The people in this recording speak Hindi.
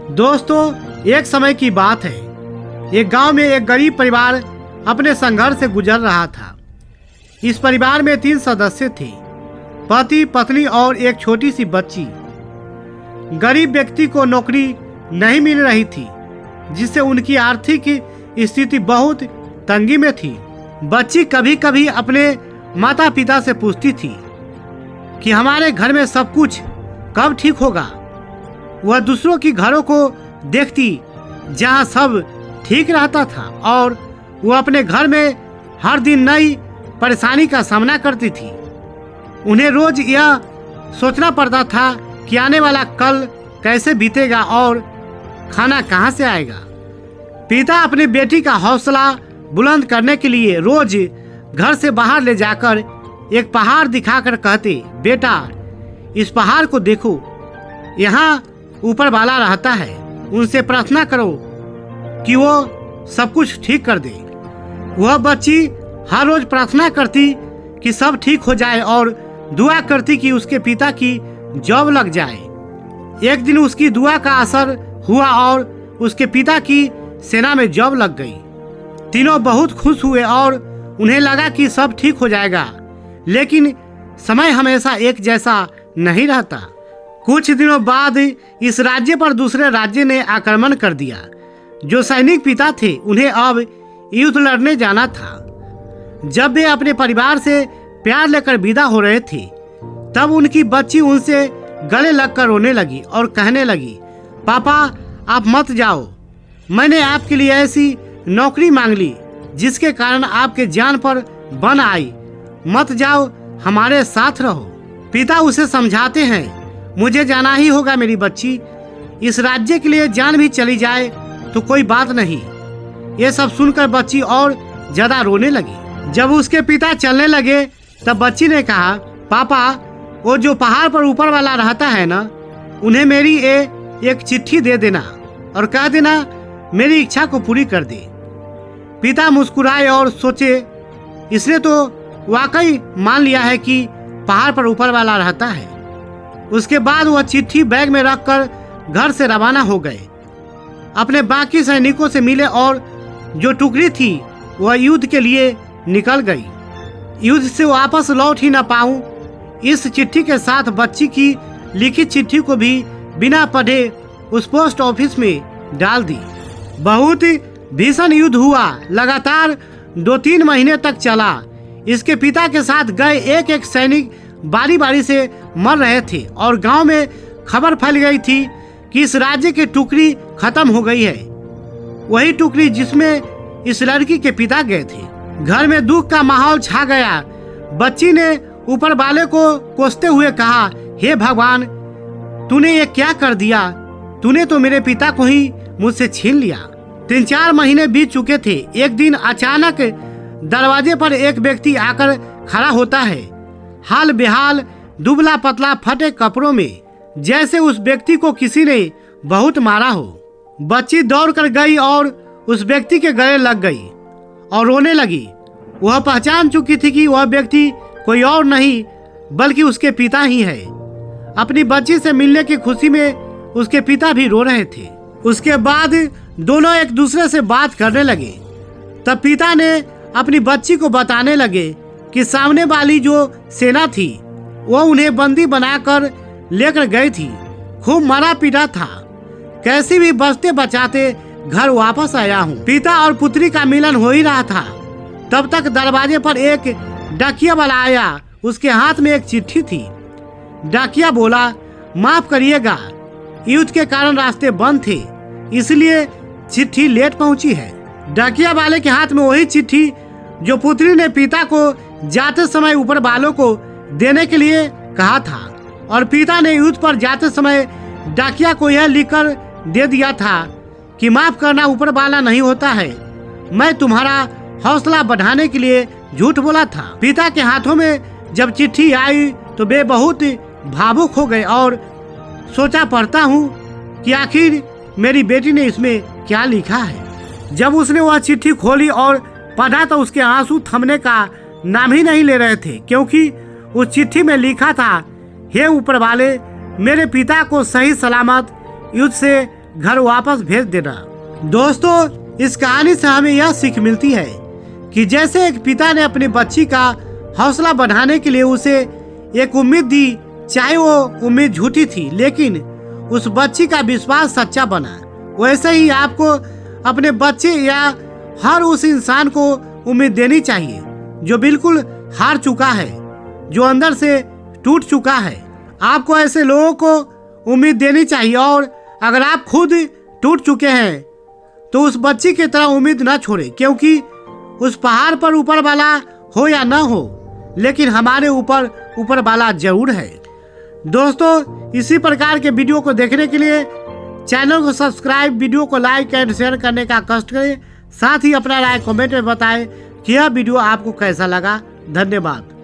दोस्तों, एक समय की बात है। एक गांव में एक गरीब परिवार अपने संघर्ष से गुजर रहा था। इस परिवार में 3 सदस्य थे, पति, पत्नी और एक छोटी सी बच्ची। गरीब व्यक्ति को नौकरी नहीं मिल रही थी, जिससे उनकी आर्थिक स्थिति बहुत तंगी में थी। बच्ची कभी कभी अपने माता पिता से पूछती थी कि हमारे घर में सब कुछ कब ठीक होगा। वह दूसरों की घरों को देखती जहां सब ठीक रहता था और वह अपने घर में हर दिन नई परेशानी का सामना करती थी। उन्हें रोज यह सोचना पड़ता था कि आने वाला कल कैसे बीतेगा और खाना कहां से आएगा। पिता अपनी बेटी का हौसला बुलंद करने के लिए रोज घर से बाहर ले जाकर एक पहाड़ दिखाकर कहते, बेटा इस पहाड़ को देखो, यहाँ ऊपर वाला रहता है, उनसे प्रार्थना करो कि वो सब कुछ ठीक कर दे। वह बच्ची हर रोज प्रार्थना करती कि सब ठीक हो जाए और दुआ करती कि उसके पिता की जॉब लग जाए। एक दिन उसकी दुआ का असर हुआ और उसके पिता की सेना में जॉब लग गई। तीनों बहुत खुश हुए और उन्हें लगा कि सब ठीक हो जाएगा, लेकिन समय हमेशा एक जैसा नहीं रहता। कुछ दिनों बाद इस राज्य पर दूसरे राज्य ने आक्रमण कर दिया। जो सैनिक पिता थे उन्हें अब युद्ध लड़ने जाना था। जब वे अपने परिवार से प्यार लेकर विदा हो रहे थे, तब उनकी बच्ची उनसे गले लगकर रोने लगी और कहने लगी, पापा आप मत जाओ, मैंने आपके लिए ऐसी नौकरी मांग ली जिसके कारण आपके जान पर बन आई। मत जाओ, हमारे साथ रहो। पिता उसे समझाते हैं, मुझे जाना ही होगा मेरी बच्ची, इस राज्य के लिए जान भी चली जाए तो कोई बात नहीं। ये सब सुनकर बच्ची और ज्यादा रोने लगी। जब उसके पिता चलने लगे तब बच्ची ने कहा, पापा वो जो पहाड़ पर ऊपर वाला रहता है ना, उन्हें मेरी एक चिट्ठी दे देना और कह देना मेरी इच्छा को पूरी कर दे। पिता मुस्कुराए और सोचे, इसने तो वाकई मान लिया है कि पहाड़ पर ऊपर वाला रहता है। उसके बाद वह चिट्ठी बैग में रखकर घर से रवाना हो गए। अपने बाकी सैनिकों से मिले और जो टुकड़ी थी वह युद्ध के लिए निकल गई। युद्ध से वापस लौट ही न पाऊं, इस चिट्ठी के साथ बच्ची की लिखित चिट्ठी को भी बिना पढ़े उस पोस्ट ऑफिस में डाल दी। बहुत भीषण युद्ध हुआ, लगातार 2-3 महीने तक चला। इसके पिता के साथ गए एक एक सैनिक बारी बारी से मर रहे थे और गांव में खबर फैल गई थी कि इस राज्य की टुकड़ी खत्म हो गई है, वही टुकड़ी जिसमें इस लड़की के पिता गए थे। घर में दुख का माहौल छा गया। बच्ची ने ऊपर वाले को कोसते हुए कहा, हे भगवान, तूने ये क्या कर दिया? तूने तो मेरे पिता को ही मुझसे छीन लिया। 3-4 महीने बीत चुके थे। एक दिन अचानक दरवाजे पर एक व्यक्ति आकर खड़ा होता है, हाल बेहाल, दुबला पतला, फटे कपड़ों में, जैसे उस व्यक्ति को किसी ने बहुत मारा हो। बच्ची दौड़ कर गई और उस व्यक्ति के गले लग गई और रोने लगी। वह पहचान चुकी थी कि वह व्यक्ति कोई और नहीं बल्कि उसके पिता ही है। अपनी बच्ची से मिलने की खुशी में उसके पिता भी रो रहे थे। उसके बाद दोनों एक दूसरे से बात करने लगे। तब पिता ने अपनी बच्ची को बताने लगे कि सामने वाली जो सेना थी वो उन्हें बंदी बनाकर लेकर गई थी। खूब मारा पीटा था, कैसे भी बचते बचाते घर वापस आया हूँ। पिता और पुत्री का मिलन हो ही रहा था, तब तक दरवाजे पर एक डाकिया वाला आया। उसके हाथ में एक चिट्ठी थी। डाकिया बोला, माफ करिएगा, युद्ध के कारण रास्ते बंद थे, इसलिए चिट्ठी लेट पहुंची है। डाकिया वाले के हाथ में वही चिट्ठी जो पुत्री ने पिता को जाते समय ऊपर वालों को देने के लिए कहा था, और पिता ने युद्ध पर जाते समय डाकिया को यह लिखकर दे दिया था कि माफ करना ऊपर वाला नहीं होता है, मैं तुम्हारा हौसला बढ़ाने के लिए झूठ बोला था। पिता के हाथों में जब चिट्ठी आई तो वे बहुत भावुक हो गए और सोचा पड़ता हूँ कि आखिर मेरी बेटी ने इसमें क्या लिखा है। जब उसने वह चिट्ठी खोली और पढ़ा तो उसके आंसू थमने का नाम ही नहीं ले रहे थे, क्योंकि उस चिट्ठी में लिखा था, हे ऊपर वाले, मेरे पिता को सही सलामत युद्ध से घर वापस भेज देना। दोस्तों, इस कहानी से हमें यह सीख मिलती है कि जैसे एक पिता ने अपनी बच्ची का हौसला बढ़ाने के लिए उसे एक उम्मीद दी, चाहे वो उम्मीद झूठी थी लेकिन उस बच्ची का विश्वास सच्चा बना, वैसे ही आपको अपने बच्चे या हर उस इंसान को उम्मीद देनी चाहिए जो बिल्कुल हार चुका है, जो अंदर से टूट चुका है। आपको ऐसे लोगों को उम्मीद देनी चाहिए और अगर आप खुद टूट चुके हैं तो उस बच्ची की तरह उम्मीद ना छोड़े, क्योंकि उस पहाड़ पर ऊपर वाला हो या ना हो लेकिन हमारे ऊपर वाला जरूर है। दोस्तों, इसी प्रकार के वीडियो को देखने के लिए चैनल को सब्सक्राइब, वीडियो को लाइक एंड शेयर करने का कष्ट करें। साथ ही अपना राय कमेंट में बताएं कि यह वीडियो आपको कैसा लगा। धन्यवाद।